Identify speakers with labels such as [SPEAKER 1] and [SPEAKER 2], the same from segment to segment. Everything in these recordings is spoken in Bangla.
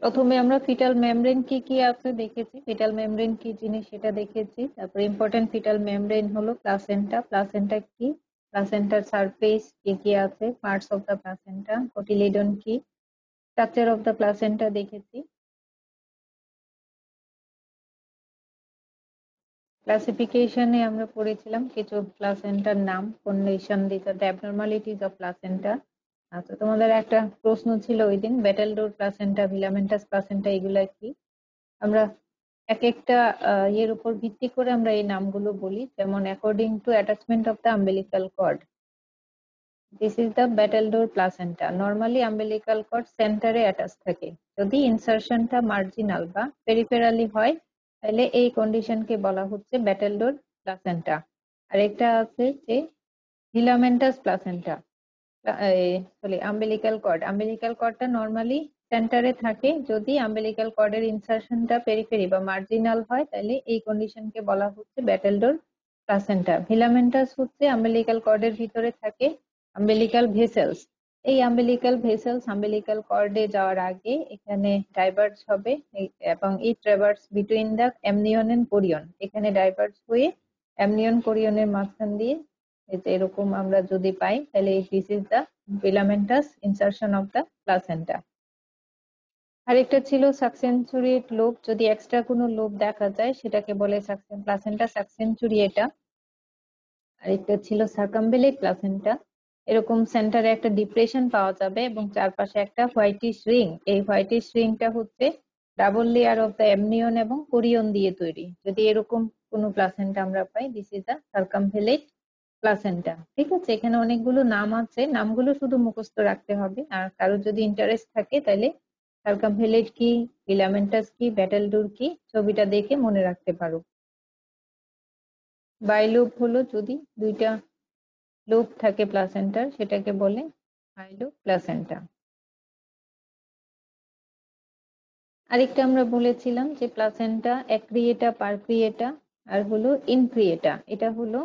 [SPEAKER 1] প্রথমে আমরা ফিটাল মেমব্রেন কি কি আছে দেখেছি, ফিটাল মেমব্রেন কি জিনিস সেটা দেখেছি। তারপর ইম্পর্টেন্ট ফিটাল মেমব্রেন হলো প্লাসেন্টা। প্লাসেন্টা কি, প্লাসেন্টার সারফেস কি কি আছে, পার্টস অফ দ্য প্লাসেন্টা, কোটিলিডন কি, স্ট্রাকচার অফ দ্য প্লাসেন্টা দেখেছি। ক্লাসিফিকেশনে আমরা পড়েছিলাম কিছু প্লাসেন্টার নাম, কন্ডিশন দিতে, দ্য অ্যাবনর্মালিটিজ অফ প্লাসেন্টা। আচ্ছা, তোমাদের একটা প্রশ্ন ছিল ওই দিন, ব্যাটেলডোর প্লাসেন্টা, ফিলামেন্টাস প্লাসেন্টা, এগুলা কি। আমরা এক একটা ইয়ের উপর ভিত্তি করে আমরা এই নামগুলো বলি, যেমন according to attachment of the umbilical cord, this is the battledore placenta. Normally umbilical cord সেন্টারে অ্যাটাচ থাকে। যদি ইনসারশনটা মার্জিনাল বা পেরিফেরালি হয় তাহলে এই কন্ডিশনকে বলা হচ্ছে ব্যাটেলডোর প্লাসেন্টা। আরেকটা আছে যে filamentous placenta, sorry umbilical cord. Umbilical কর্ডটা নর্মালি সেন্টারে থাকে, যদি আম্বিলিকাল কর্ডের ইনসারশনটা পেরিফেরি বা মার্জিনাল হয় তাহলে এই কন্ডিশনকে বলা হচ্ছে ব্যাটেলডোর প্লাসেন্টা। ফিলামেন্টাস হচ্ছে আম্বিলিকাল কর্ডের ভিতরে থাকে আম্বিলিকাল ভেসেলস। এই আম্বিলিকাল ভেসেলস আম্বিলিকাল কর্ডে যাওয়ার আগে এখানে ডাইভার্জ হবে, এবং it traverse between the amnion and chorion. এখানে ডাইভার্জ হয়ে অ্যামনিয়ন কোরিয়নের মাঝখান দিয়ে এরকম আমরা যদি পাই তাহলে this is the filamentous insertion of the placenta. আরেকটা ছিল সাকসেনচুরিয়েট লোব, যদি এক্সট্রা কোনো লোব দেখা যায় সেটাকে বলে প্লাসেন্টা সাকসেনচুরিয়েটা। আরেকটা ছিল সার্কামভেলেট প্লাসেন্টা, এরকম সেন্টারে একটা ডিপ্রেশন পাওয়া যাবে এবং চারপাশে একটা হোয়াইটিশ রিং। এই হোয়াইটিশ রিংটা হচ্ছে double layer of the amnion এবং কোরিয়ন দিয়ে তৈরি। যদি এরকম কোনো প্লাসেন্টা আমরা পাই, দিস ইজ দ্য সার্কামভেলেট প্লাসেন্টা। ঠিক আছে, এখানে অনেকগুলো নাম আছে, নামগুলো শুধু মুখস্থ রাখতে হবে। আর কারোর যদি ইন্টারেস্ট থাকে তাহলে সার্কামভেলেট কি, ফিলামেন্টাস কি, ব্যাটেলডোর কি, ছবিটা দেখে মনে রাখতে পারো। বাইলোব হলো যদি দুইটা লোব থাকে প্লাসেন্টার, সেটাকে বলে বাইলোব প্লাসেন্টা। আরেকটা আমরা বলেছিলাম যে প্লাসেন্টা অ্যাক্রিয়েটা, পারক্রিয়েটা আর হলো ইনক্রিয়েটা। এটা হলো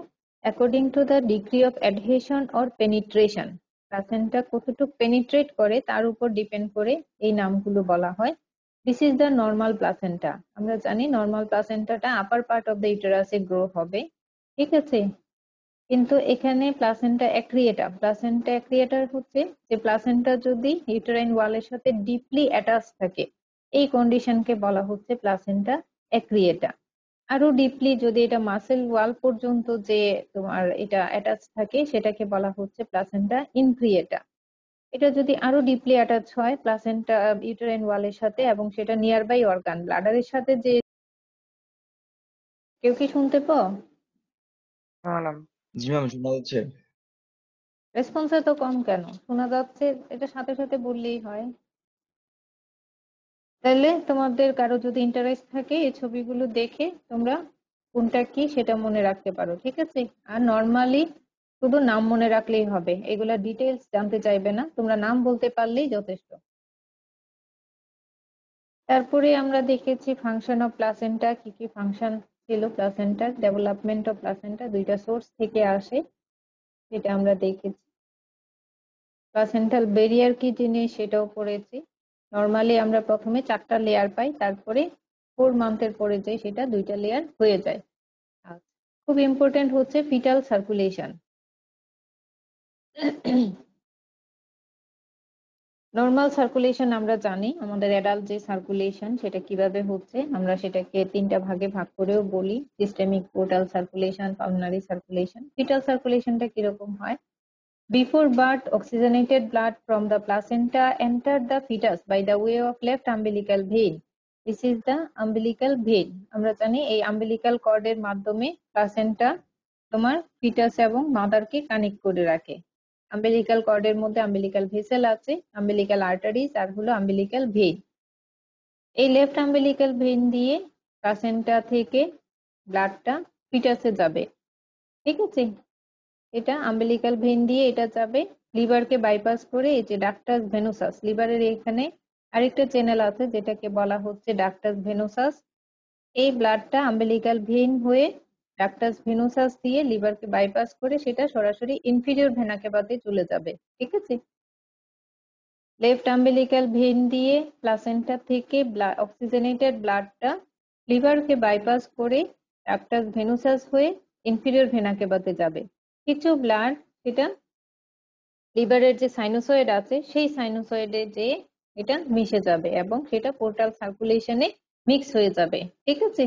[SPEAKER 1] according to the degree of adhesion or penetration, placenta কতটুকু পেনিট্রেট করে তার উপর ডিপেন্ড করে এই নামগুলো বলা হয়। This is the normal placenta. আমরা জানি নর্মাল প্লাসেন্টাটা আপার পার্ট অফ দ্য ইউটেরাসে গ্রো হবে, ঠিক আছে। কিন্তু এখানে প্লাসেন্টা অ্যাক্রিয়েটা, প্লাসেন্টা অ্যাক্রিয়েটার হচ্ছে যে প্লাসেন্টা যদি ইউটেরাইন ওয়ালের সাথে ডিপলি অ্যাটাচ থাকে, এই কন্ডিশনকে বলা হচ্ছে প্লাসেন্টা অ্যাক্রিয়েটা। আরো ডিপলি যদি এটা মাসেল ওয়াল পর্যন্ত যে তোমার এটা অ্যাটাচ থাকে সেটাকে বলা হচ্ছে প্লাসেন্টা ইনক্রিয়েটা। এটা যদি আরো ডিপলি অ্যাটাচ হয় প্লাসেন্টা ইউটেরাইন ওয়ালের সাথে এবং সেটা নিয়ার বাই অর্গান ব্লাডারের সাথে যে, কেউ কি শুনতে পাও?
[SPEAKER 2] হ্যাঁ ম্যাম। জি ম্যাম, শোনা যাচ্ছে।
[SPEAKER 1] রেসপন্স এত কম কেন, শোনা যাচ্ছে, এটা সাথে সাথে বললেই হয়। তাহলে তোমাদের কারো যদি ইন্টারেস্ট থাকে এই ছবিগুলো দেখে তোমরা কোনটা কি সেটা মনে রাখতে পারো, ঠিক আছে। আর নর্মালি শুধু নাম মনে রাখলেই হবে, এগুলা ডিটেলস জানতে চাইবে না, তোমরা নাম বলতে পারলেই যথেষ্ট। তারপরে আমরা দেখেছি ফাংশন অফ প্লাসেন্টা, কি কি ফাংশন ছিল প্লাসেন্টার, ডেভেলপমেন্ট অফ প্লাসেন্টা দুইটা সোর্স থেকে আসে সেটা আমরা দেখেছি। প্লাসেন্টাল ব্যারিয়ার কি জিনিস সেটাও পড়েছি। নর্মালি আমরা প্রথমে 4টা লেয়ার পাই, তারপরে 4 মান্থের পরে যে সেটা 2টা লেয়ার হয়ে যায়। আচ্ছা, খুব ইম্পর্টেন্ট হচ্ছে ফিটাল সার্কুলেশন। নর্মাল সার্কুলেশন আমরা জানি, আমাদের অ্যাডাল্ট যে সার্কুলেশন সেটা কিভাবে হচ্ছে আমরা সেটাকে 3টা ভাগে ভাগ করেও বলি, systemic, portal circulation, pulmonary circulation. Fetal সার্কুলেশনটা কিরকম হয়, before birth, oxygenated blood from the placenta entered the fetus by the way of left umbilical vein. This is the umbilical vein. আমরা জানি এই umbilical cord এর মাধ্যমে প্লাসেন্টা তোমার ফিটাস এবং মাদারকে কানেক্ট করে রাখে। umbilical cord এর মধ্যে umbilical vessel আছে, umbilical arteries আর হলো umbilical vein। এই লেফট umbilical vein দিয়ে প্লাসেন্টা থেকে ব্লাডটা ফিটাসে যাবে, ঠিক আছে। এটা আম্বিলিকাল ভেইন দিয়ে এটা যাবে, লিভারকে বাইপাস করে এই যে ডাক্টাস ভেনোসাস, লিভারের এখানে আরেকটা চ্যানেল আছে যেটাকে বলা হচ্ছে ডাক্টাস ভেনোসাস। এই ব্লাডটা আম্বিলিকাল ভেইন হয়ে ডাক্টাস ভেনোসাস দিয়ে লিভারকে বাইপাস করে সেটা সরাসরি ইনফিরিয়র ভেনা কেভাতে চলে যাবে, ঠিক আছে। লেফট আম্বিলিক্যাল ভেইন দিয়ে প্লাসেন্টা থেকে অক্সিজেনেটেড ব্লাডটা লিভারকে বাইপাস করে ডাক্টাস ভেনুসাস হয়ে ইনফিরিয়র ভেনা কেভাতে যাবে। কিছু ব্লাড সেটা লিভারের যে সাইনোসয়েড আছে সেই সাইনোসয়েডে যে এটা মিশে যাবে এবং সেটা পোর্টাল সার্কুলেশনে মিক্স হয়ে যাবে। ঠিক আছে,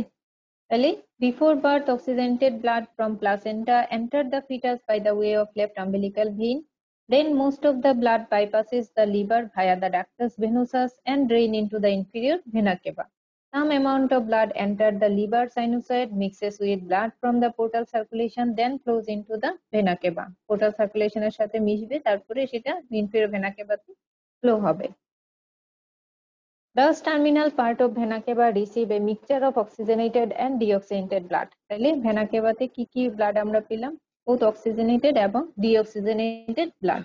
[SPEAKER 1] তাহলে before birth oxygenated blood from placenta enter the fetus by the way of left umbilical vein. Then most of the blood bypasses the liver via the ductus venosus and drain into the inferior vena cava. Some amount of blood entered the liver sinusoid, mixes with blood from the portal circulation, then flows into the vena cava. Portal circulation এর সাথে মিশবে, তারপরে সেটা inferior vena cava তে flow হবে। Thus, terminal part of vena cava receive a mixture of oxygenated and deoxygenated blood. তাহলে ভেনা কেভাতে কি কি ব্লাড আমরা পেলাম? both oxygenated এবং deoxygenated blood.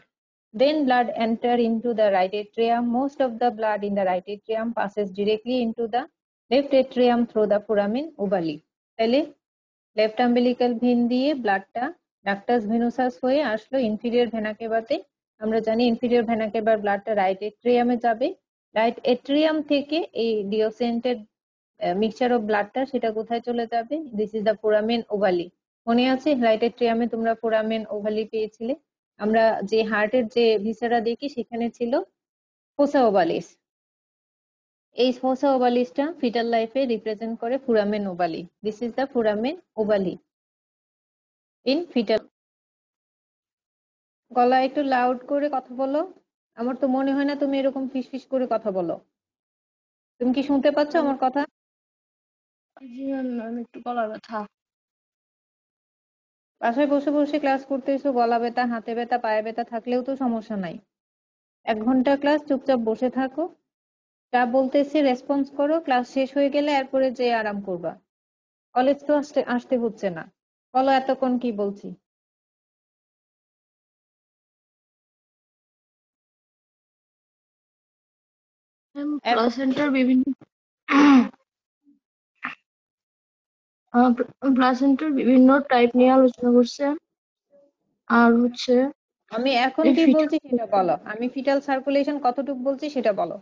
[SPEAKER 1] Then blood enter into the right atrium. Most of the blood in the right atrium passes directly into the left atrium through the foramen ovale. তাহলে লেফট umbilical vein দিয়ে ব্লাডটা ডাক্টাস ভেনুসাস হয়ে আসলো ইনফিরিয়র ভেনা কেভাতে। আমরা জানি ইনফিরিয়র ভেনা কেভার ব্লাডটা রাইট এট্রিয়ামে যাবে। রাইট এট্রিয়াম থেকে এই ডিওসেন্টেড মিক্সচার অফ ব্লাডটা সেটা কোথায় চলে যাবে? This is the foramen ovale. মনে আছে রাইট এট্রিয়ামে তোমরা ফোরামেন ওভালি পেয়েছিলে? আমরা যে হার্টের যে ভিসেরা দেখি সেখানে ছিল ফোসা ওভালিস। এই ফোসা ওভালিসটা ফিটাল লাইফে রিপ্রেজেন্ট করে foramen ovale. This is the foramen ovale in fetal. গলা একটু লাউড করে কথা বলো। আমার তো মনে হয় না তুমি এরকম ফিসফিস করে কথা বলো। তুমি কি শুনতে পাচ্ছ আমার কথা?
[SPEAKER 3] জি ম্যাম, একটু গলা ব্যথা।
[SPEAKER 1] বাসায় বসে বসে ক্লাস করতেছো, গলা ব্যথা, হাতে ব্যথা, পায়ে ব্যথা থাকলেও তো সমস্যা নাই। 1 ঘন্টা ক্লাস চুপচাপ বসে থাকো, যা বলতেছি রেসপন্স করো, ক্লাস শেষ হয়ে গেলে এরপরে যে আরাম করবা। কলেজ তো আসতে আসতে হচ্ছে না। বলো এতক্ষণ কি বলছি।
[SPEAKER 3] ম্যাম,
[SPEAKER 1] এরপর
[SPEAKER 3] প্লাসেন্টার বিভিন্ন প্লাসেন্টার বিভিন্ন টাইপ নিয়ে আলোচনা করছে। আর হচ্ছে
[SPEAKER 1] আমি এখন
[SPEAKER 3] এই
[SPEAKER 1] কি
[SPEAKER 3] ফিটাল
[SPEAKER 1] বলছি সেটা বলো। আমি ফিটাল সার্কুলেশন কতটুকু বলছি সেটা বলো।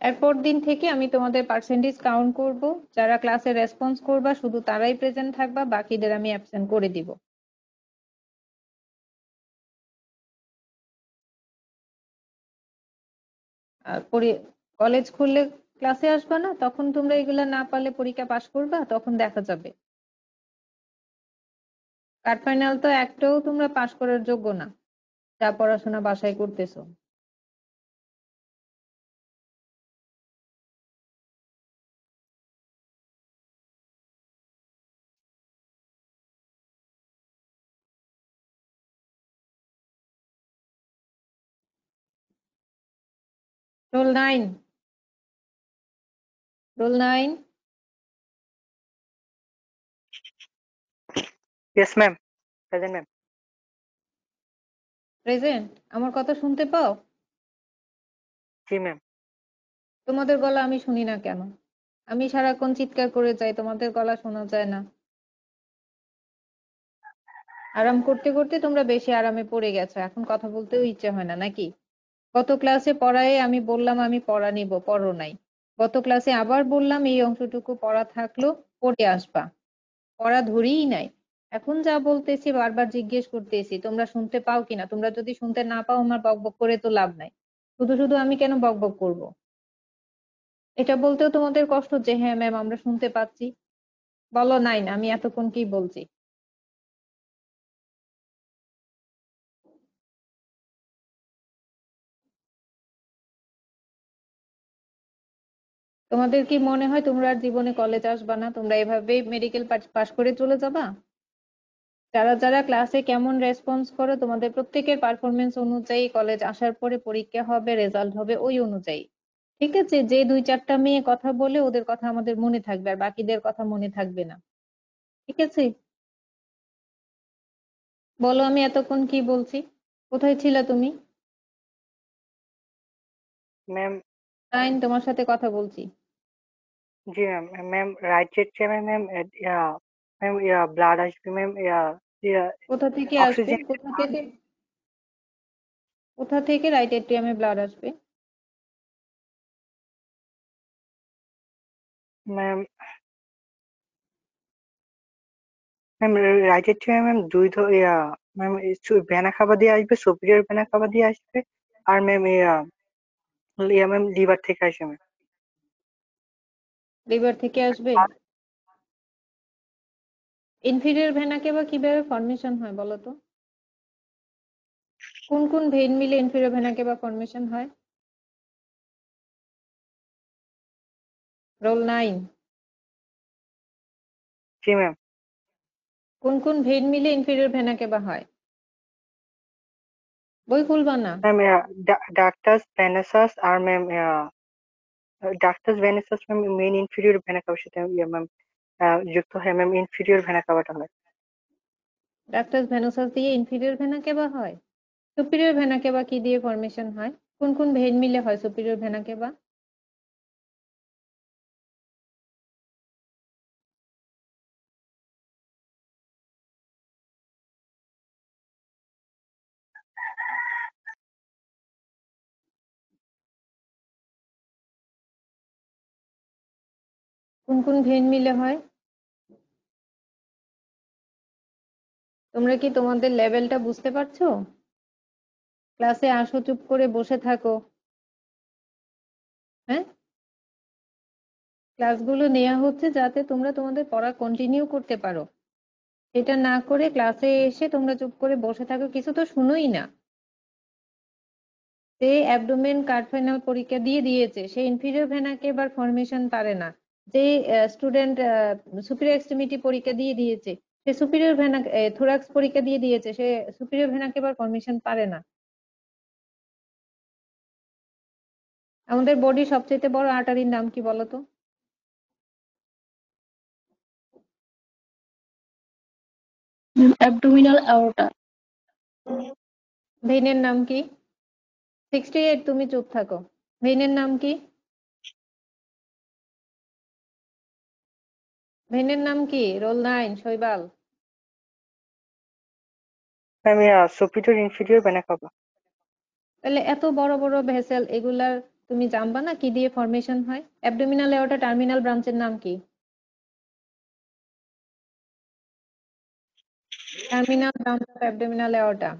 [SPEAKER 1] এরপর দিন থেকে আমি তোমাদের পার্সেন্টেজ কাউন্ট করব। যারা ক্লাসে রেসপন্স করবা শুধু তারাই প্রেজেন্ট থাকবা, বাকিদের আমি অ্যাবসেন্ট করে দিব। আর কলেজ খুললে ক্লাসে আসবা না, তখন তোমরা এগুলা না পারলে পরীক্ষা পাশ করবা, তখন দেখা যাবে। কাট ফাইনাল তো একটাও তোমরা পাশ করার যোগ্য না, যা পড়াশোনা বাসায় করতেছো। Roll 9, roll 9
[SPEAKER 4] Yes, ma'am. Present, ma'am.
[SPEAKER 1] Present? আমার কথা শুনতে পাও?
[SPEAKER 4] জি, ma'am.
[SPEAKER 1] তোমাদের গলা আমি শুনি না কেন? আমি সারাক্ষণ চিৎকার করে যাই, তোমাদের গলা শোনা যায় না। আরাম করতে করতে তোমরা বেশি আরামে পড়ে গেছো, এখন কথা বলতেও ইচ্ছে হয় না নাকি? গত ক্লাসে পড়ায় আমি বললাম আমি পড়া নিব, পড়ো নাই। গত ক্লাসে আবার বললাম এই অংশটুকু পড়া থাকলো, পড়ে আসবা, পড়া ধরিই নাই। এখন যা বলতেছি বারবার জিজ্ঞেস করতেছি তোমরা শুনতে পাও কিনা। তোমরা যদি শুনতে না পাও আমার বকবক করে তো লাভ নাই। শুধু শুধু আমি কেন বকবক করব? এটা বলতেও তোমাদের কষ্ট যে হ্যাঁ ম্যাম আমরা শুনতে পাচ্ছি। বলো নাই না, আমি এতক্ষণ কি বলছি। তোমাদের কি মনে হয় তোমরা আর জীবনে কলেজ আসবা না? তোমরা এভাবেই মেডিকেল পাশ করে চলে যাবা? যারা যারা ক্লাসে কেমন রেসপন্স করো তোমাদের প্রত্যেকের পারফরমেন্স অনুযায়ী কলেজ আসার পরে পরীক্ষা হবে, রেজাল্ট হবে ওই অনুযায়ী। ঠিক আছে, যে 2-4টা মেয়ে কথা বলে ওদের কথা আমাদের মনে থাকবে আর বাকিদের কথা মনে থাকবে না। ঠিক আছে, বলো আমি এতক্ষণ কি বলছি। কোথায় ছিলা তুমি?
[SPEAKER 4] ম্যাম
[SPEAKER 1] তাই তোমার সাথে কথা বলছি।
[SPEAKER 4] জি ম্যাম ম্যাম রাইট চেস্টে ম্যাম ম্যাম ব্লাড আসবে ম্যাম
[SPEAKER 1] কোথা থেকে আসবে?
[SPEAKER 4] অক্সিজেন
[SPEAKER 1] কোথা থেকে রাইট এট্রিয়ামে ব্লাড আসবে?
[SPEAKER 4] ম্যাম ম্যাম রাইট চেস্টে ম্যাম ম্যাম ভেনা খাবার দিয়ে আসবে, সুপিরিয়র ভেনা খাবার দিয়ে আসবে, আর ম্যাম ম্যাম লিভার থেকে আসবে ম্যাম।
[SPEAKER 1] লিভার থেকে আসবে। ইনফিরিয়র ভেনাকে বা কিভাবে ফর্মেশন হয় বলো তো? কোন কোন ভেইন মিলে ইনফিরিয়র ভেনাকে বা ফর্মেশন হয়? রোল 9।
[SPEAKER 4] জি ম্যাম
[SPEAKER 1] কোন কোন ভেইন মিলে ইনফিরিয়র ভেনাকে বা হয়? বই খুলবা না।
[SPEAKER 4] ম্যাম ডাক্টাস ভেনাসাস আর ma'am ductus venosus ma'am main inferior vena কাভার সাথে ম্যাম যুক্ত হয় ম্যাম, ইনফিরিয়র ভেনা কাভারটা হয়।
[SPEAKER 1] ডাক্টাস ভেনোসাস দিয়ে ইনফিরিয়র ভেনাকে বা হয়। সুপিরিয়র ভেনাকে বা কি দিয়ে ফর্মেশন হয়? কোন কোন ভেইন মিলে হয় সুপিরিয়র ভেনাকে বা? কোন কোন ভেইন মিলে হয়? তোমরা কি তোমাদের লেভেলটা বুঝতে পারছো? ক্লাসে আসো, চুপ করে বসে থাকো। হ্যাঁ, ক্লাসগুলো নেওয়া হচ্ছে যাতে তোমরা তোমাদের পড়া কন্টিনিউ করতে পারো। এটা না করে ক্লাসে এসে তোমরা চুপ করে বসে থাকো, কিছু তো শুনোই না। যে অ্যাবডোমেন কার্ডফেনাল পরীক্ষা দিয়ে দিয়েছে সে ইনফিরিয়র ভেনাকে এবার ফর্মেশন পারে না। যে স্টুডেন্ট সুপিরিয়র এক্সট্রিমিটি পরীক্ষা দিয়ে দিয়েছে সে সুপিরিয়র ভেনা থোরাক্স পরীক্ষা দিয়ে দিয়েছে সে সুপিরিয়র ভেনাকে এবার ফর্মেশন পারে না। আমাদের বডির সবচেয়ে বড় আর্টারির নাম কি বলো তো?
[SPEAKER 3] abdominal aorta.
[SPEAKER 1] ভেইনের নাম কি? 68 তুমি চুপ থাকো। ভেইনের নাম কি? ভেইনের নাম কি? রোল 9 শৈবাল।
[SPEAKER 4] Ma'am superior inferior vena CAVA.
[SPEAKER 1] তাহলে এত বড় বড় ভেসেল এগুলার তুমি জানবা না কি দিয়ে ফর্মেশন হয়? অ্যাবডোমিনাল এওরটা টার্মিনাল ব্রাঞ্চের নাম কি? Terminal branch of abdominal aorta.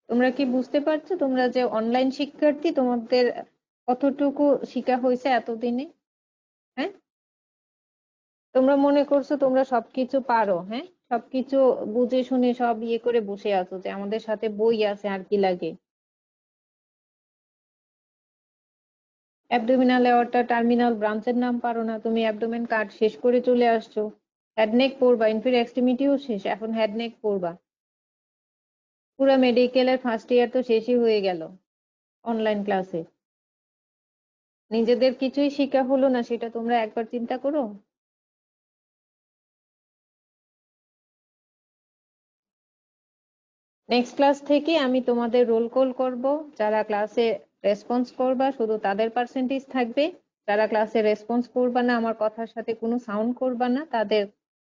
[SPEAKER 1] তোমরা কি বুঝতে পারছো? তোমরা যে অনলাইন শিক্ষার্থী, তোমাদের কতটুকু শিক্ষা হয়েছে এতদিনে? হ্যাঁ, তোমরা মনে করছো তোমরা সবকিছু পারো? হ্যাঁ, সবকিছু বুঝে শুনে সব ইয়ে করে বসে আছো যে আমাদের সাথে বই আছে আর কি লাগে। অ্যাবডোমিনাল এওরটা টার্মিনাল ব্রাঞ্চের নাম পারো না, তুমি অ্যাবডোমেন কার্ড শেষ করে চলে আসছো। হেডনেক পড়বা, ইনফিরিয়র এক্সট্রিমিটিও শেষ, এখন হেডনেক পড়বা। পুরো মেডিকেলের ফার্স্ট ইয়ার তো শেষই হয়ে গেল অনলাইন ক্লাসে। নিজেদের কিছুই শিক্ষা হলো না, সেটা তোমরা একবার চিন্তা করো। নেক্সট ক্লাস থেকে আমি তোমাদের রোল কল করব। যারা ক্লাসে রেসপন্স করবা শুধু তাদের পার্সেন্টেজ থাকবে। যারা ক্লাসে রেসপন্স করবা না, আমার কথার সাথে কোনো সাউন্ড করবা না, তাদের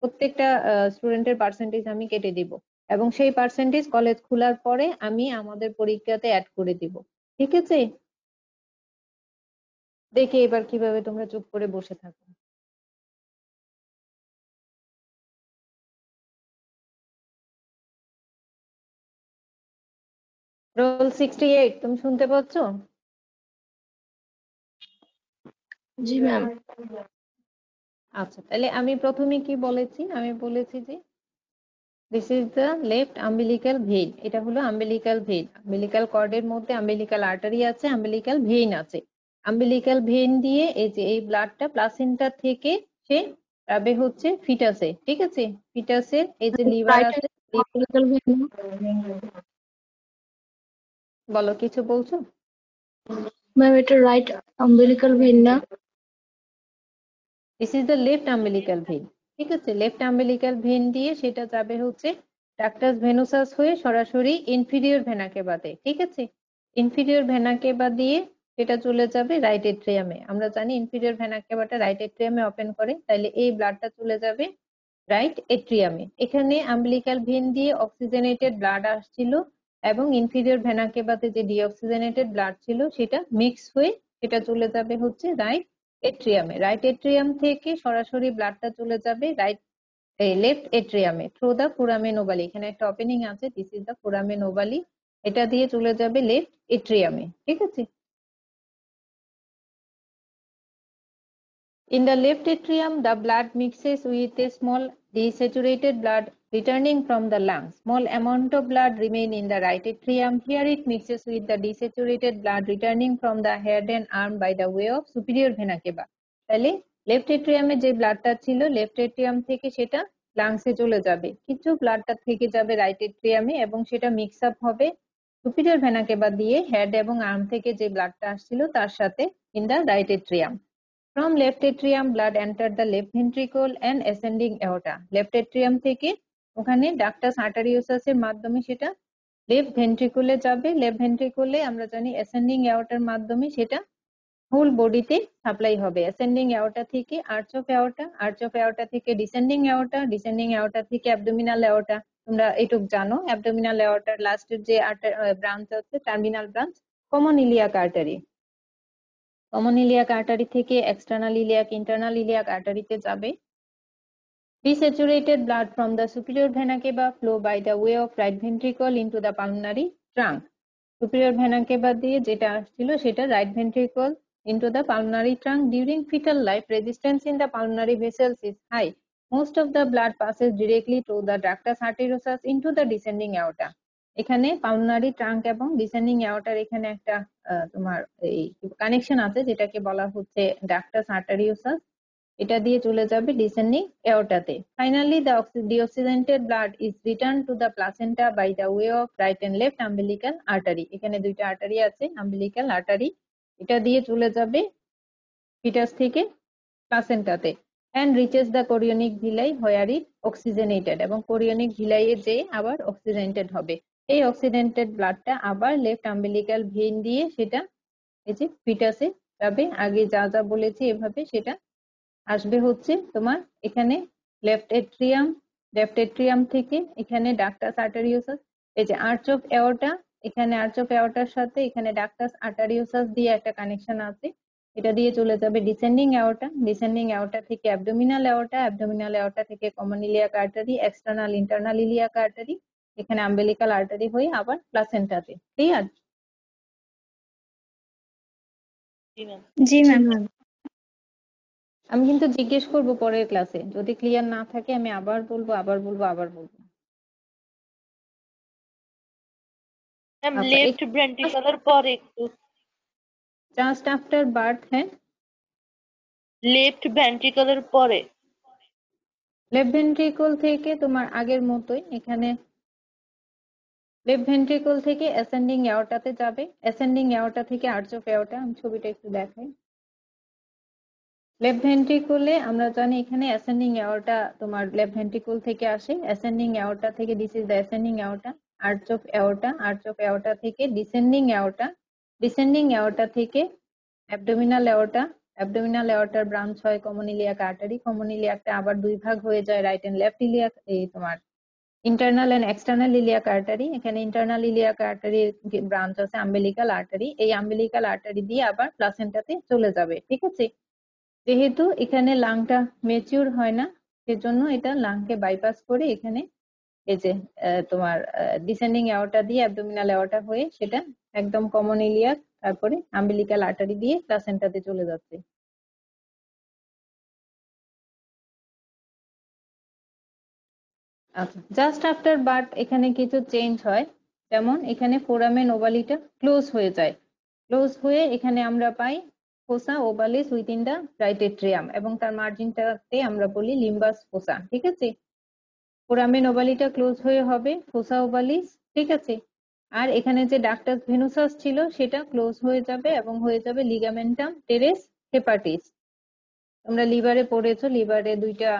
[SPEAKER 1] প্রত্যেকটা স্টুডেন্টের পার্সেন্টেজ আমি কেটে দিব। এবং সেই পার্সেন্টেজ কলেজ খোলার পরে আমি আমাদের পরীক্ষাতে অ্যাড করে দিব। ঠিক আছে? দেখি এবার কিভাবে তোমরা চুপ করে বসে থাকো। রোল 68 তুমি শুনতে পাচ্ছ?
[SPEAKER 3] জি ম্যাম.
[SPEAKER 1] আচ্ছা, তাহলে আমি প্রথমে কি বলেছি? আমি বলেছি যে this is the left umbilical vein. এটা হলো আম্বিলিক্যাল ভেইন। আম্বিলিক্যাল কর্ডের মধ্যে আম্বিলিক্যাল আর্টারি আছে, আম্বিলিক্যাল ভেইন আছে। আম্বিলিক্যাল ভেইন দিয়ে এই যে এই ব্লাডটা প্লাসেন্টা থেকে সে যাবে হচ্ছে ফিটাসে। ঠিক আছে? ফিটাসের এই যে লিভার
[SPEAKER 3] Right
[SPEAKER 1] আছে।
[SPEAKER 3] umbilical vein.
[SPEAKER 1] বলো, কিছু বলছো?
[SPEAKER 3] ম্যাম এটা রাইট umbilical vein না?
[SPEAKER 1] This is the left umbilical vein. ঠিক আছে, লেফট আম্বিলিক্যাল ভেন দিয়ে সেটা যাবে হচ্ছে ডাক্টাস ভেনুসাস হয়ে সরাসরি ইনফিরিয়র ভেনা কেভাতে। ঠিক আছে, ইনফিরিয়র ভেনা কেভা দিয়ে সেটা চলে যাবে রাইট এট্রিয়ামে। আমরা জানি ইনফিরিয়র ভেনা কেভাটা রাইট এট্রিয়ামে ওপেন করে, তাহলে এই ব্লাডটা চলে যাবে রাইট এট্রিয়ামে। এখানে আম্বিলিক্যাল ভেন দিয়ে অক্সিজেনেটেড ব্লাড আসছিল এবং ইনফিরিয়র ভেনা কেভাতে যে ডিঅক্সিজেনেটেড ব্লাড ছিল সেটা মিক্স হয়ে সেটা চলে যাবে হচ্ছে রাইট এট্রিয়ামে। রাইট এট্রিয়াম থেকে সরাসরি ব্লাডটা চলে যাবে লেফট এট্রিয়ামে থ্রু দা ফোরামেন ওভালি। এখানে একটা ওপেনিং আছে, this is the foramen ovale. এটা দিয়ে চলে যাবে লেফট এট্রিয়ামে। ঠিক আছে, in the left atrium the blood mixes with a small desaturated blood returning from the lungs. Small amount of blood remain in the right atrium. Here it mixes with the desaturated blood returning from the head and arm by the way of superior vena cava. তাহলে লেফট এট্রিয়ামে যে ব্লাডটা ছিল লেফট এট্রিয়াম থেকে সেটা লাংসে চলে যাবে, কিছু ব্লাডটা থেকে যাবে রাইট এট্রিয়ামে এবং সেটা মিক্স আপ হবে সুপিরিয়র ভেনা কেভা দিয়ে হেড এবং আর্ম থেকে যে ব্লাডটা আসছিল তার সাথে in the right atrium. From left atrium blood entered the left ventricle and ascending aorta. Left atrium থেকে ওখানে ডাক্টাস আর্টারিওসাস এর মাধ্যমে সেটা লেফট ভেন্ট্রিকুলে যাবে। লেফট ভেন্ট্রিকুলে আমরা জানি অ্যাসেন্ডিং এওর্টার মাধ্যমে সেটা হোল বডিতে সাপ্লাই হবে। অ্যাসেন্ডিং এওর্টা থেকে আর্চ অফ এওর্টা, আর্চ অফ এওর্টা থেকে ডিসেন্ডিং এওর্টা, ডিসেন্ডিং এওর্টা থেকে অ্যাবডোমিনাল এওর্টা। তোমরা এটুক জানো, অ্যাবডোমিনাল এওর্টার লাস্টের যে ব্রাঞ্চ আছে terminal branch common iliac artery. Common iliac artery থেকে এক্সটার্নাল ইলিয়াক ইন্টারনাল ইলিয়াক আর্টারিতে যাবে। Desaturated blood from the superior vena cava flow by the way of right ventricle into the pulmonary trunk. Superior vena cava দিয়ে যেটা আসছিল সেটা right ventricle into the pulmonary trunk. During fetal life, resistance in the pulmonary vessels is high. Most of the blood passes directly through the ductus arteriosus into the descending aorta. এখানে পালমোনারি ট্রাঙ্ক এবং ডিসেন্ডিং এওর্টার এখানে একটা তোমার এই কানেকশন আছে যেটাকে বলা হচ্ছে ডাক্টাস আর্টারিওসাস। এটা দিয়ে চলে যাবে ডিসেন্ডিং এওর্টাতে। Finally the deoxygenated blood is return to the placenta by the way of right and left umbilical artery. এখানে দুইটা আর্টারি আছে, আম্বিলিক্যাল আর্টারি, এটা দিয়ে চলে যাবে ফিটাস থেকে প্লাসেন্টাতে and reaches the chorionic villi where it oxygenated এবং chorionic villi এ যে আবার অক্সিজেনেটেড হবে। এই অক্সিজেনেটেড ব্লাডটা আবার লেফট আম্বিলিক্যাল ভেইন দিয়ে সেটা এই যে ফিটাসে যাবে। আগে যা যা বলেছি এভাবে সেটা আসবে হচ্ছে তোমার এখানে লেফট এট্রিয়াম থেকে এখানে ডাক্টাস আর্টারিওসাস, এই যে আর্চ অফ এওর্টা, এখানে আর্চ অফ এওর্টার সাথে এখানে ডাক্টাস আর্টারিওসাস দিয়ে একটা কানেকশন আছে, এটা দিয়ে চলে যাবে ডিসেন্ডিং এওর্টা। ডিসেন্ডিং এওর্টা থেকে অ্যাবডোমিনাল এওর্টা, অ্যাবডোমিনাল এওর্টা থেকে common iliac artery, external internal iliac artery, এখানে আম্বিলিক্যাল আর্টারি হয়ে আবার প্লাসেন্টাতে। ক্লিয়ার?
[SPEAKER 3] জি ম্যাম।
[SPEAKER 1] আমি কিন্তু জিজ্ঞেস করব পরের ক্লাসে, যদি ক্লিয়ার না থাকে আমি আবার বলবো।
[SPEAKER 5] ম্যাম লেফট ভেন্ট্রিকুলার পরে একটু
[SPEAKER 1] জাস্ট আফটার বার্থ। হ্যাঁ,
[SPEAKER 5] লেফট ভেন্ট্রিকুলার পরে
[SPEAKER 1] লেফট ভেন্ট্রিকল থেকে তোমার আগের মতোই এখানে লেফট ভেন্ট্রিকল থেকে অ্যাসেন্ডিং এওর্টাতে যাবে। অ্যাসেন্ডিং এওর্টা থেকে আর্চ অফ এওর্টা, আমি ছবিটা একটু দেখাই। লেফট ভেন্ট্রিকলে আমরা জানি এখানে অ্যাসেন্ডিং এওর্টা তোমার লেফট ভেন্ট্রিকল থেকে আসে। অ্যাসেন্ডিং এওর্টা থেকে this is the ascending এওর্টা, arch of এওর্টা, arch of এওর্টা থেকে ডিসেন্ডিং এওর্টা, ডিসেন্ডিং এওর্টা থেকে অ্যাবডোমিনাল এওর্টা, অ্যাবডোমিনাল এওর্টার ব্রাঞ্চ হয় কমন ইলিয়াক আর্টারি। কমন ইলিয়াকটা আবার দুই ভাগ হয়ে যায়, রাইট এন্ড লেফট ইলিয়াক, এই তোমার internal and external iliac artery. এখানে ইন্টারনাল ইলিয়াক আর্টারির ব্রাঞ্চ আছে আম্বিলিক্যাল আর্টারি। এই আম্বিলিক্যাল আর্টারি দিয়ে আবার প্লাসেন্টাতে চলে যাবে। ঠিক আছে, যেহেতু এখানে লাংটা ম্যাচিউর হয় না সেজন্য এটা লাংকে বাইপাস করে এখানে এই যে তোমার ডিসেন্ডিং এওর্টা দিয়ে অ্যাবডোমিনাল এওর্টা হয়ে সেটা একদম কমন ইলিয়াক তারপরে আম্বিলিক্যাল আর্টারি দিয়ে প্লাসেন্টাতে চলে যাচ্ছে। আচ্ছা, জাস্ট আফটার বার্থ এখানে কিছু চেঞ্জ হয়, যেমন এখানে ফোরামেন ওভালিটা ক্লোজ হয়ে যায়। ক্লোজ হয়ে এখানে আমরা পাই fossa ovalis within the right atrium এবং তার মার্জিনটাতে আমরা বলি লিম্বাস ফোসা। ঠিক আছে, ফোরামেন ওভালিটা ক্লোজ হয়ে হবে ফোসা ওভালিস। ঠিক আছে, আর এখানে যে ডাক্টাস ভেনুসাস ছিল সেটা ক্লোজ হয়ে যাবে এবং হয়ে যাবে লিগামেন্টাম টেরেস হেপাটিস। তোমরা লিভারে পড়েছো, লিভারে দুইটা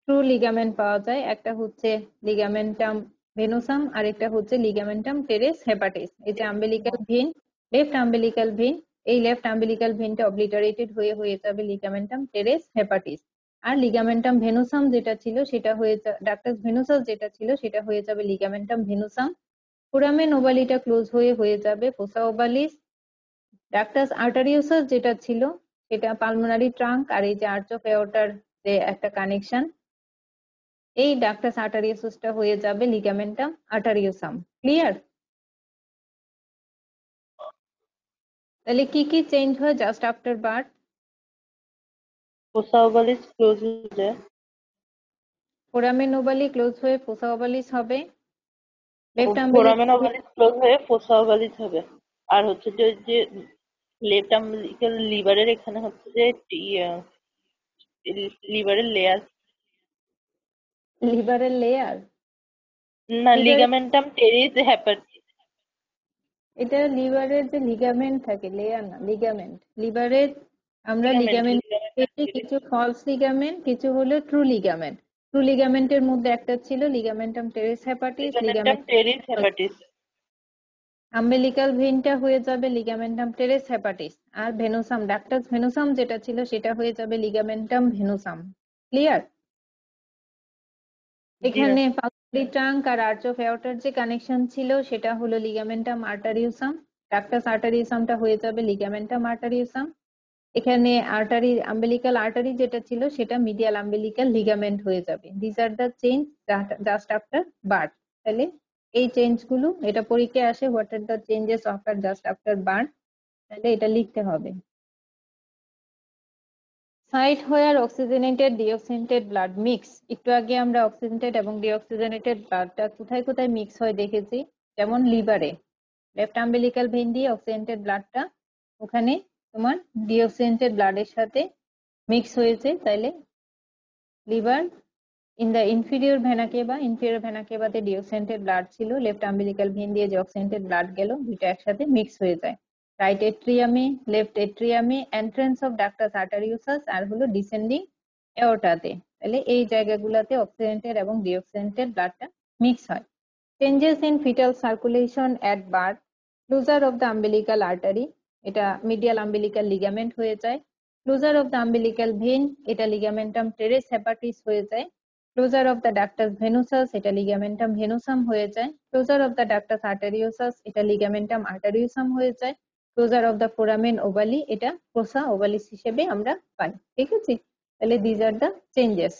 [SPEAKER 1] ট্রু লিগামেন্ট পাওয়া যায়, একটা হচ্ছে লিগামেন্টাম ভেনুসাম আর একটা হচ্ছে লিগামেন্টাম টেরেস হেপাটিস। এই যে umbilical vein, left umbilical vein, এই লেফট আম্বিলিক্যাল ভেনটা অবলিটারেটেড হয়ে হয়ে যাবে লিগামেন্টাম টেরেস হেপাটিস। আর লিগামেন্টাম ভেনুসাম যেটা ছিল সেটা হয়ে ডাক্টাস ভেনুসাস যেটা ছিল সেটা হয়ে যাবে লিগামেন্টাম ভেনুসাম। ফোরামেন ওভালিটা ক্লোজ হয়ে হয়ে যাবে ফোসা ওভালিস। ডাক্টাস আর্টারিওসাস যেটা ছিল সেটা পালমোনারি ট্রাঙ্ক আর এই যে আর্চ অফ এওর্টার যে একটা কানেকশন, এই ডাক্টাস আর্টারিওসাসটা হয়ে যাবে লিগামেন্টাম আর্টারিওসাম। ক্লিয়ার? তাহলে কি কি চেঞ্জ হয় just after birth?
[SPEAKER 5] fossa ovalis close হয়ে যায়।
[SPEAKER 1] ফোরামেন ওভালি ক্লোজ হয়ে ফোসা ওভালিস হবে। লেফট
[SPEAKER 5] ফোরামেন
[SPEAKER 1] আম্বিলিক্যাল
[SPEAKER 5] ওভালিস ক্লোজ হয়ে fossa ovalis হবে। আর হচ্ছে যে লেফট আম্বিলিক্যাল লিভারের এখানে হচ্ছে যে লিভারের লেয়ার,
[SPEAKER 1] লিভারের লেয়ার,
[SPEAKER 5] না
[SPEAKER 1] লিভারের,
[SPEAKER 5] লিগামেন্টাম টেরিস হেপাটিস।
[SPEAKER 1] এটা লিভারের যে লিগামেন্ট থাকে, লেয়ার না লিগামেন্ট। লিভারের আমরা
[SPEAKER 5] লিগামেন্ট
[SPEAKER 1] লিগামেন্ট পেয়েছি,
[SPEAKER 5] লিগামেন্ট
[SPEAKER 1] কিছু ফলস লিগামেন্ট, কিছু হলো ট্রু লিগামেন্ট। ট্রু লিগামেন্টের মধ্যে একটা ছিল ligamentum teres hepatis,
[SPEAKER 5] ligamentum
[SPEAKER 1] ligament
[SPEAKER 5] teres hepatis.
[SPEAKER 1] Umbilical ভেনটা হয়ে যাবে লিগামেন্টাম টেরেস হেপাটিস। আর ভেনুসাম, ডাক্টাস ভেনুসাম যেটা ছিল সেটা হয়ে যাবে লিগামেন্টাম ভেনুসাম। ক্লিয়ার?
[SPEAKER 5] জি ম্যাম।
[SPEAKER 1] এখানে পালমোনারি ট্রাঙ্ক আর আর্চ অফ এওর্টার যে কানেকশন ছিল সেটা হলো লিগামেন্টাম আর্টারিউসাম। ডাক্টাস আর্টারিউসামটা হয়ে যাবে লিগামেন্টাম আর্টারিউসাম। এখানে আর্টারি, আম্বিলিক্যাল আর্টারি যেটা ছিল সেটা মিডিয়াল আম্বিলিক্যাল লিগামেন্ট হয়ে যাবে। This are the change just after birth. তাহলে এই চেঞ্জ গুলো, এটা পরীক্ষায় আসে, what are the changes after just after birth, তাহলে এটা লিখতে হবে। সাইট হোয়ার অক্সিজেনেটেড ডিঅক্সিজেনেটেড ব্লাড মিক্স। একটু আগে আমরা অক্সিজেনেটেড এবং ডিঅক্সিজেনেটেড ব্লাডটা কোথায় কোথায় মিক্স হয় দেখেছি। যেমন লিভারে, লেফট আম্বিলিক্যাল ভেন দিয়ে অক্সিজেনেটেড ব্লাডটা ওখানে তোমার ডিঅক্সিজেনেটেড ব্লাডের সাথে মিক্স হয়েছে, তাইলে liver in the inferior vena cava, inferior vena কেভাতে ডিঅক্সিজেনেটেড ব্লাড ছিল, লেফট আম্বিলিক্যাল ভেন দিয়ে যে অক্সিজেনেটেড ব্লাড গেল দুইটা একসাথে মিক্স হয়ে যায়। রাইট এট্রিয়ামে, লেফট এট্রিয়ামে, এন্ট্রান্স অফ ডাক্টাস আর্টারিওসাস আর হলো ডিসেন্ডিং এওর্টাতে। তাহলে এই জায়গাগুলোতে অক্সিজেনেটেড এবং ডিঅক্সিজেনেটেড ব্লাডটা মিক্স হয়। Changes in fetal circulation at birth, closure of the umbilical artery, এটা মিডিয়াল আম্বিলিক্যাল লিগামেন্ট হয়ে যায়। Closure of the umbilical vein, এটা লিগামেন্টাম টেরেস হেপাটিস হয়ে যায়। Closure of the ductus venosus, এটা লিগামেন্টাম ভেনুসাম হয়ে যায়। Closure of the ductus arteriosus, এটা লিগামেন্টাম আর্টারিওসাম হয়ে যায়। Closure of the foramen ovale, এটা ফোসা ওভালিস হিসেবে আমরা পাই। ঠিক আছে? তাহলে these are the changes.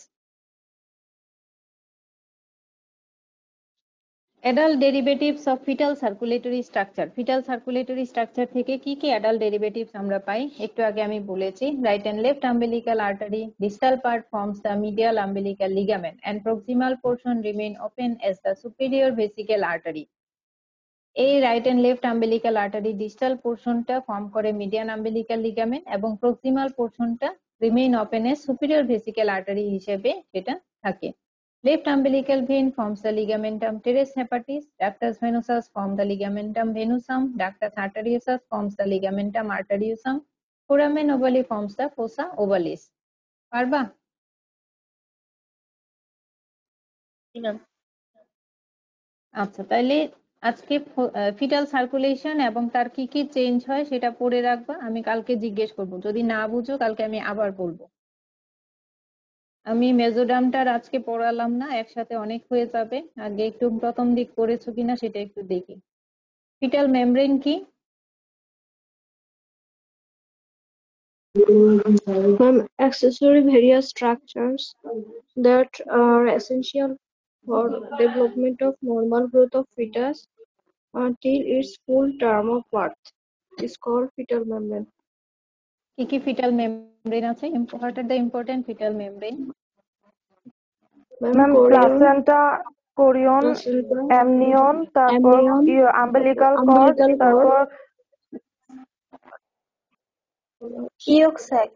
[SPEAKER 1] Adult derivatives of fetal circulatory structure. Fetal circulatory structure থেকে কি কি অ্যাডাল্ট ডেরিভেটিভস আমরা পাই একটু আগে আমি বলেছি। Right and left umbilical artery, distal part forms the medial umbilical ligament and proximal portion remain open as the superior vesical artery. এই right and left umbilical artery distal পোর্শনটা ফর্ম করে মিডিয়ান আম্বিলিক্যাল লিগামেন্ট এবং প্রক্সিমাল পোর্শনটা remain open a superior vesical artery হিসেবে সেটা থাকে। Left umbilical vein forms the ligamentum teres hepatis. Ductus venosus form the ligamentum venosum. Ductus arteriosus forms the ligamentum arteriosum. Foramen ovale forms the fossa ovalis. পারবা?
[SPEAKER 5] জি ম্যাম।
[SPEAKER 1] আচ্ছা, তাইলে আজকে ফিটাল সার্কুলেশন এবং তার কি কি চেঞ্জ হয় সেটা পড়ে রাখবা, আমি কালকে জিজ্ঞেস করব, যদি না বুঝো কালকে আমি আবার বলবো। আমি মেজোডামটার আজকে পড়ালাম না, একসাথে অনেক হয়ে যাবে। আগে একটু প্রথম দিক পড়েছো কিনা সেটা একটু দেখি। ফিটাল মেমব্রেন কি?
[SPEAKER 3] Accessory various structures that are essential for development of normal growth of fetus until its full term of birth is called fetal membrane.
[SPEAKER 1] কি কি ফিটাল মেমব্রেন আছে? What are the important fetal membrane?
[SPEAKER 6] Ma'am
[SPEAKER 3] Chorion,
[SPEAKER 6] placenta, chorion,
[SPEAKER 3] placenta,
[SPEAKER 6] amnion, তারপর
[SPEAKER 3] amnion,
[SPEAKER 6] umbilical cord,
[SPEAKER 3] umbilical cord,
[SPEAKER 6] তারপর
[SPEAKER 3] yolk sac.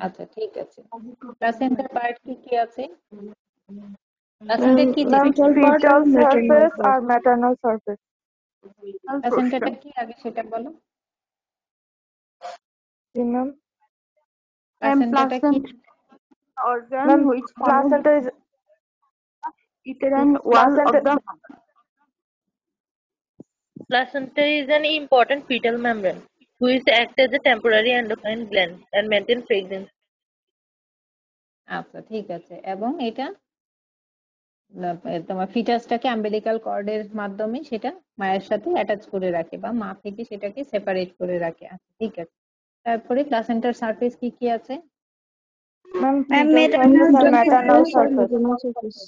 [SPEAKER 1] আচ্ছা ঠিক আছে। প্লাসেন্টার পার্ট কি কি আছে? প্লাসেন্টার কি
[SPEAKER 6] ম্যাম
[SPEAKER 1] জিনিস?
[SPEAKER 3] Fetal part
[SPEAKER 6] fetal
[SPEAKER 3] and maternal
[SPEAKER 6] surface
[SPEAKER 3] part.
[SPEAKER 6] আর ম্যাটার্নাল সারফেস।
[SPEAKER 1] প্লাসেন্টাটা কি আগে সেটা বলো।
[SPEAKER 6] জি ম্যাম।
[SPEAKER 1] প্লাসেন্টাটা কি?
[SPEAKER 6] organ
[SPEAKER 3] Ma'am,
[SPEAKER 6] which follows
[SPEAKER 3] placenta is
[SPEAKER 6] uterine wall of
[SPEAKER 3] placenta.
[SPEAKER 6] the
[SPEAKER 5] Placenta is an important fetal membrane which acts as a temporary endocrine gland and maintain pregnancy.
[SPEAKER 1] আচ্ছা ঠিক আছে। এবং এটা তোমার ফিটাসটাকে আম্বিলিকাল কর্ডের মাধ্যমে সেটা মায়ের সাথে অ্যাটাচ করে রাখে বা মা থেকে সেটাকে সেপারেট করে রাখে। আচ্ছা ঠিক আছে। তারপরে প্লাসেন্টার সারফেস কি কি আছে?
[SPEAKER 3] Ma'am,
[SPEAKER 7] Ma'am,
[SPEAKER 3] fetal
[SPEAKER 7] maternal
[SPEAKER 3] surface and maternal
[SPEAKER 7] surface or
[SPEAKER 3] surface.
[SPEAKER 7] maternal surface?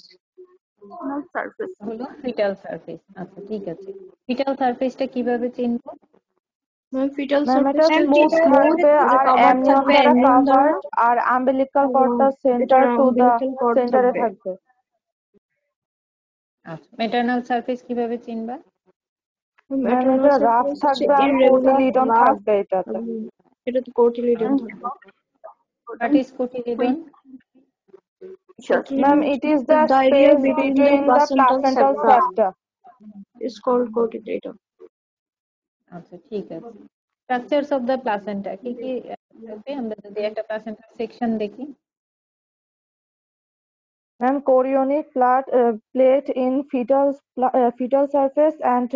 [SPEAKER 6] maternal surface.
[SPEAKER 1] হলো ফিটাল সারফেস। আচ্ছা ঠিক আছে। ফিটাল সারফেসটা কিভাবে চিনবো?
[SPEAKER 3] Ma'am, fetal Ma'am, এটা surface
[SPEAKER 7] Ma'am,
[SPEAKER 3] হচ্ছে smooth
[SPEAKER 7] fetal
[SPEAKER 3] থাকবে
[SPEAKER 7] surface
[SPEAKER 3] আর আর
[SPEAKER 7] covered
[SPEAKER 3] amnion
[SPEAKER 7] থাকবে
[SPEAKER 3] দ্বারা
[SPEAKER 7] amnion দ্বারা
[SPEAKER 3] covered আর umbilical cordটা যেটা center to the umbilical cord center এ থাকবে। থাকবে।
[SPEAKER 1] আচ্ছা ম্যাটার্নাল সারফেস কিভাবে চিনবা?
[SPEAKER 3] Ma'am, maternal এটা রাফ surface হচ্ছে থাকবে আর irregular, cotyledon rough, থাকবে এটাতে। এটা তো cotyledon থাকবে।
[SPEAKER 1] What is cotyledon?
[SPEAKER 3] Ma'am, it is the
[SPEAKER 7] the area
[SPEAKER 3] space
[SPEAKER 7] between
[SPEAKER 3] between
[SPEAKER 7] the
[SPEAKER 3] the
[SPEAKER 7] placental
[SPEAKER 3] placental
[SPEAKER 7] septa.
[SPEAKER 3] septa. It's called cotyledon.
[SPEAKER 1] আচ্ছা ঠিক আছে। স্ট্রাকচারস অফ দ্য প্লাসেন্টা কি কি থাকবে? আমরা যদি একটা প্লাসেন্টার সেকশন দেখি।
[SPEAKER 3] Ma'am, chorionic plate in fetal surface and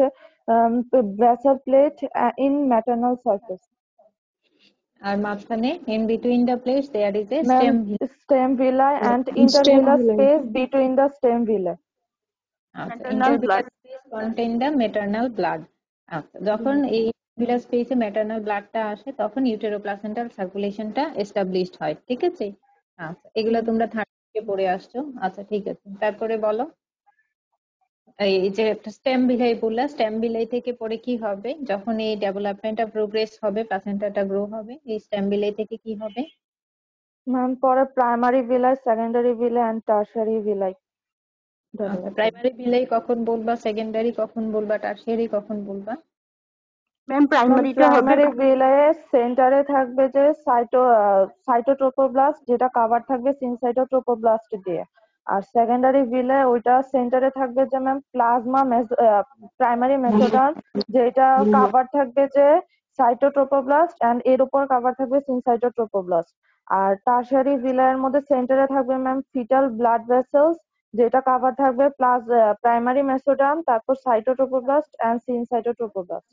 [SPEAKER 3] basal plate in maternal surface.
[SPEAKER 1] আর মাঝখানে in between the plates there is a
[SPEAKER 3] Ma'am,
[SPEAKER 1] stem.
[SPEAKER 3] stem villi and
[SPEAKER 7] Stem
[SPEAKER 3] intervillar
[SPEAKER 7] villi.
[SPEAKER 3] space between the stem villi.
[SPEAKER 1] আচ্ছা
[SPEAKER 6] Maternal
[SPEAKER 1] intervillar
[SPEAKER 6] blood.
[SPEAKER 1] space contain the maternal blood. আচ্ছা যখন এই intervillar space এ maternal bloodটা আসে তখন ইউটেরোপ্লাসেন্টাল সার্কুলেশনটা এস্টাবলিশড হয়। ঠিক আছে? আচ্ছা এগুলো তোমরা থার্ড থেকে পড়ে আসছো। আচ্ছা ঠিক আছে। তারপরে বলো এই যে স্টেম ভিলাই বললা, স্টেম ভিলাই থেকে পরে কি হবে? যখন এই ডেভেলপমেন্টটা প্রোগ্রেস হবে, প্লাসেন্টাটা গ্রো হবে, এই স্টেম ভিলাই থেকে কি হবে?
[SPEAKER 3] Ma'am, পরে primary villi, secondary villi and tertiary villi
[SPEAKER 1] আচ্ছা
[SPEAKER 3] develop.
[SPEAKER 1] প্রাইমারি ভিলাই কখন বলবা, সেকেন্ডারি কখন বলবা, টারশিয়ারি কখন বলবা?
[SPEAKER 6] Ma'am,
[SPEAKER 3] Ma'am,
[SPEAKER 6] primary টা হবে
[SPEAKER 3] primary villi সেন্টারে থাকবে যে সাইটোট্রোপোব্লাস্ট যেটা কভার থাকবে সিনসাইটোট্রোপোব্লাস্ট দিয়ে। আর সেকেন্ডারি ভিলে ওইটা সেন্টারে থাকবে যে ম্যাম প্লাজমা প্রাইমারি মেসোডার্ম যেটা কভার থাকবে যে সাইটোট্রোপোব্লাস্ট এন্ড এর উপর কভার থাকবে সিনসাইটোট্রোপোব্লাস্ট। আর টারশিয়ারি ভিলের মধ্যে সেন্টারে থাকবে ম্যাম ফিটাল ব্লাড ভেসেলস যেটা কভার থাকবে প্রাইমারি মেসোডার্ম তারপর সাইটোট্রোপোব্লাস্ট এন্ড সিনসাইটোট্রোপোব্লাস্ট।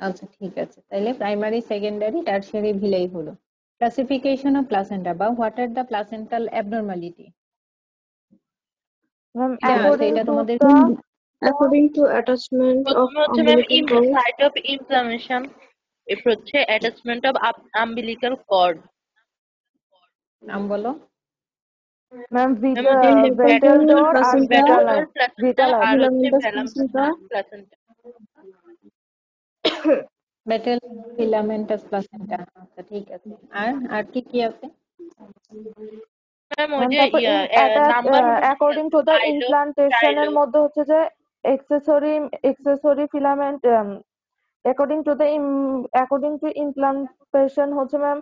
[SPEAKER 1] আচ্ছা ঠিক আছে। তাহলে প্রাইমারি, সেকেন্ডারি, টারশিয়ারি ভিলাই হলো। ক্লাসিফিকেশন অফ প্লাসেন্টা বা what are the placental অ্যাবনরমালিটি।
[SPEAKER 3] Ma'am,
[SPEAKER 1] এটা
[SPEAKER 3] according
[SPEAKER 1] এটা
[SPEAKER 3] to
[SPEAKER 1] তোমাদের
[SPEAKER 3] the according to attachment of
[SPEAKER 5] প্রথমে হচ্ছে ma'am
[SPEAKER 3] umbilical cord,
[SPEAKER 5] site of inflammation, এরপর হচ্ছে অ্যাটাচমেন্ট অফ আম্বিলিকাল কর্ড।
[SPEAKER 1] নাম বলো।
[SPEAKER 3] ma'am,
[SPEAKER 5] ম্যাম হচ্ছে
[SPEAKER 3] Vitelldor আর
[SPEAKER 7] placenta,
[SPEAKER 3] Vitelline.
[SPEAKER 5] প্লাসেন্টা আর হচ্ছে
[SPEAKER 7] filamentous placenta,
[SPEAKER 5] placenta.
[SPEAKER 1] Battle filamentous placenta. আচ্ছা ঠিক আছে। আর আর কি কি আছে?
[SPEAKER 5] ম্যাম ওই
[SPEAKER 3] Ma'am,
[SPEAKER 5] যে
[SPEAKER 3] তারপর
[SPEAKER 5] number
[SPEAKER 3] according to the
[SPEAKER 5] child
[SPEAKER 3] implantation এর
[SPEAKER 5] চাইল্ড
[SPEAKER 3] মধ্যে হচ্ছে যে accessory filament according to the according to implantation হচ্ছে ma'am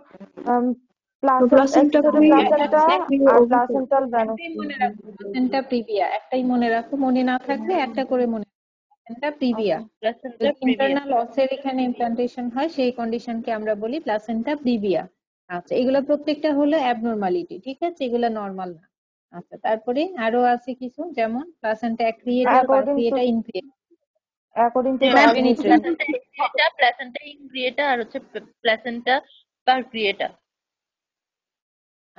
[SPEAKER 7] placenta
[SPEAKER 3] accessory
[SPEAKER 7] pre
[SPEAKER 3] placenta আর
[SPEAKER 7] ovum.
[SPEAKER 3] placental
[SPEAKER 1] একটাই
[SPEAKER 3] vanosum.
[SPEAKER 1] মনে রাখো, প্লাসেন্টা প্রিভিয়া। একটাই মনে রাখো, মনে না থাকলে একটা করে মনে রাখো। Placenta previa.
[SPEAKER 5] প্লাসেন্টা
[SPEAKER 1] যদি
[SPEAKER 5] প্রিভিয়া।
[SPEAKER 1] ইন্টারনাল অসের এখানে ইমপ্লান্টেশন হয় সেই কন্ডিশনকে আমরা বলি প্লাসেন্টা প্রিভিয়া। আচ্ছা এগুলো প্রত্যেকটা হলো অ্যাবনরমালিটি। ঠিক আছে? এগুলো নরমাল না। আচ্ছা তারপরে আরো আছে কিছু, যেমন placenta accreta, percreta, increta.
[SPEAKER 3] According to the
[SPEAKER 5] ma'am
[SPEAKER 3] administration.
[SPEAKER 5] Placenta accreta, placenta increta আর হচ্ছে প্লাসেন্টা পারক্রিয়েটা।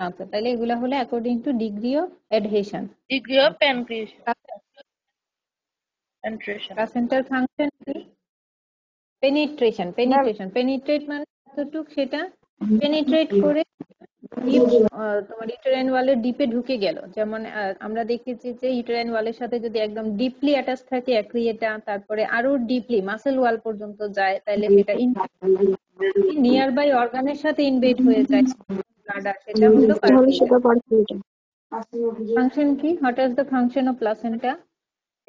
[SPEAKER 1] আচ্ছা তাহলে এগুলা হলো according to degree of adhesion.
[SPEAKER 5] Degree of penetration.
[SPEAKER 1] প্লাসেন্টার ফাংশন কি? পেনিট্রেশন। পেনিট্রেট মানে কতটুক সেটা পেনিট্রেট করে ডিপ, তোমার ইউটেরাইন ওয়ালের ডিপে ঢুকে গেল। যেমন আমরা দেখেছি যে ইউটেরাইন ওয়ালের সাথে যদি একদম ডিপলি অ্যাটাচ থাকে অ্যাক্রিয়েটা, তারপরে আরো ডিপলি মাসেল ওয়াল পর্যন্ত যায়, তাহলে সেটা নিয়ার বাই অর্গানের সাথে ইনভেড হয়ে যায় ব্লাডার, সেটা হলো
[SPEAKER 7] তাহলে
[SPEAKER 1] পারক্রিয়েটা।
[SPEAKER 7] সেটা পারক্রিয়েটা।
[SPEAKER 1] ফাংশন কি? What is the function of placenta?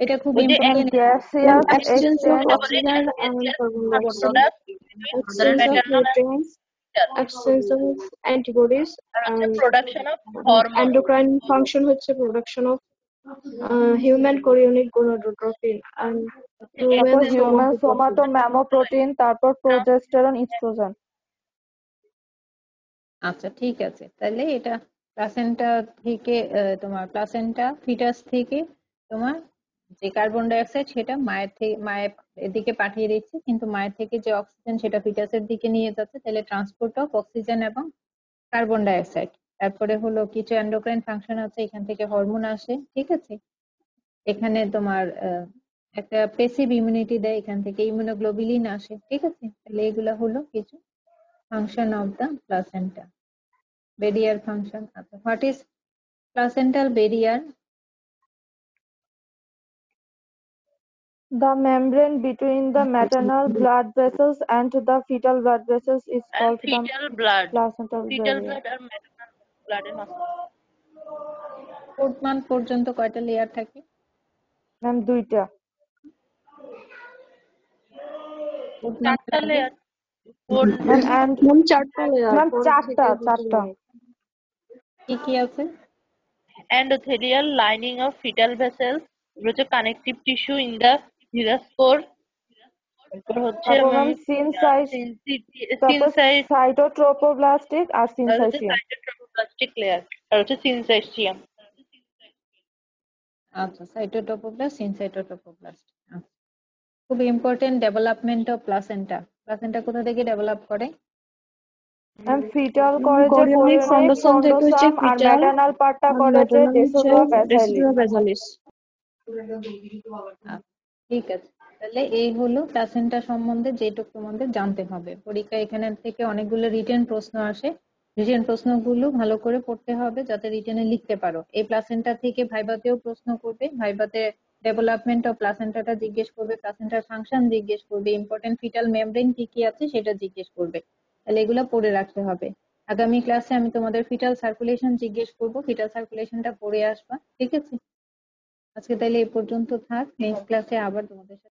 [SPEAKER 1] এটা খুব
[SPEAKER 5] ওই যে
[SPEAKER 3] Ma'am,
[SPEAKER 1] important.
[SPEAKER 3] gaseous
[SPEAKER 7] Exchange of
[SPEAKER 3] exchange
[SPEAKER 7] oxygen and carbon
[SPEAKER 3] carbon
[SPEAKER 7] dioxide,
[SPEAKER 5] mother
[SPEAKER 7] exchange of
[SPEAKER 5] maternal
[SPEAKER 7] nutrients, exchange of antibodies,
[SPEAKER 5] আর হচ্ছে
[SPEAKER 7] and
[SPEAKER 5] production of hormone.
[SPEAKER 7] endocrine function হচ্ছে production of human chorionic gonadotropin and human
[SPEAKER 3] তারপর হিউম্যান
[SPEAKER 7] somatotropin.
[SPEAKER 3] সোমাটোম্যামোপ্রোটিন তারপর প্রোজেস্টেরন ইস্ট্রোজেন।
[SPEAKER 1] আচ্ছা ঠিক আছে, তাহলে এটা প্লাসেন্টা থেকে তোমার প্লাসেন্টা ফিটাস থেকে তোমার যে কার্বন ডাই অক্সাইড সেটা মায়ের এদিকে পাঠিয়ে দিচ্ছে, কিন্তু মায়ের থেকে যে অক্সিজেন সেটা ফিটাসের দিকে নিয়ে যাচ্ছে, তাহলে ট্রান্সপোর্ট অফ অক্সিজেন এবং কার্বন ডাই অক্সাইড। তারপরে হলো কিছু এন্ডোক্রাইন ফাংশন আছে, এখান থেকে হরমোন আসে, ঠিক আছে। এখানে তোমার একটা পেসিভ ইমিউনিটি দেয়, এখান থেকে ইমিউনোগ্লোবুলিন আসে, ঠিক আছে। তাহলে এগুলা হলো কিছু function of the placenta. Barrier function. What is placental barrier?
[SPEAKER 7] The membrane between the maternal blood vessels and the fetal blood vessels is
[SPEAKER 5] And
[SPEAKER 7] called the
[SPEAKER 5] fetal blood
[SPEAKER 7] placental
[SPEAKER 5] fetal
[SPEAKER 7] barrier.
[SPEAKER 5] blood R maternal blood এর মাঝখানে
[SPEAKER 1] 4th month পর্যন্ত কয়টা লেয়ার থাকে?
[SPEAKER 7] ম্যাম দুইটা।
[SPEAKER 1] 4th month
[SPEAKER 5] চারটা
[SPEAKER 1] এর আগে
[SPEAKER 5] লেয়ার
[SPEAKER 7] ম্যাম and
[SPEAKER 3] ম্যাম চারটা লেয়ার,
[SPEAKER 7] ম্যাম
[SPEAKER 3] পর
[SPEAKER 7] চারটা
[SPEAKER 3] থেকে দুটো
[SPEAKER 7] চারটা।
[SPEAKER 3] layer।
[SPEAKER 1] কি কি আছে?
[SPEAKER 5] endothelial lining of fetal vessels, হচ্ছে কানেকটিভ টিস্যু ইন দা ভিরাসপোর, তারপর হচ্ছে
[SPEAKER 7] তারপর ম্যাম সাইটোট্রোপোপ্লাস্টিক আর সিনসাইটিয়াম।
[SPEAKER 5] সাইটোট্রোপ্লাস্টিক লেয়ার আর হচ্ছে সিনসাইটিয়াম।
[SPEAKER 1] আচ্ছা, সাইটোটোপোপ্লাস্ট, সিনসাইটোটোপোপ্লাস্ট। খুব important development of placenta. Placenta কোথা থেকে ডেভেলপ করে?
[SPEAKER 7] ম্যাম ফিটাল করে যে
[SPEAKER 3] কোরিওনিক
[SPEAKER 7] কোরিওনিক
[SPEAKER 3] ফাউন্ডেশন থেকে হচ্ছে
[SPEAKER 7] ফন্ডোসাম, আর
[SPEAKER 3] ফিটাল,
[SPEAKER 7] ম্যাটার্নাল পার্টটা
[SPEAKER 3] আর
[SPEAKER 7] করে যে
[SPEAKER 3] ম্যাটারনাল হচ্ছে
[SPEAKER 7] ডেসোডুয়া ব্যাসাইলিস।
[SPEAKER 3] ডেসিডুয়া বেসালিস।
[SPEAKER 1] আচ্ছা, ঠিক আছে। তাহলে এই হলো প্লাসেন্টা সম্বন্ধে যেটুকু তোমাদের জানতে হবে। পরীক্ষা এখানে থেকে অনেকগুলো রিটেন প্রশ্ন আসে, রিটেন প্রশ্নগুলো ভালো করে পড়তে হবে যাতে রিটেনে লিখতে পারো। এই প্লাসেন্টা থেকে ভাইভাতেও প্রশ্ন করবে, ভাইভাতে ডেভেলপমেন্ট অফ প্লাসেন্টাটা জিজ্ঞেস করবে, প্লাসেন্টার ফাংশন জিজ্ঞেস করবে, ইম্পর্টেন্ট ফিটাল মেমব্রেন কি কি আছে সেটা জিজ্ঞেস করবে। তাহলে এগুলো পড়ে রাখতে হবে। আগামী ক্লাসে আমি তোমাদের ফিটাল সার্কুলেশন জিজ্ঞেস করবো, ফিটাল সার্কুলেশনটা পড়ে আসবা, ঠিক আছে। আজকে তাহলে এই পর্যন্ত থাক, নেক্সট ক্লাসে আবার তোমাদের সাথে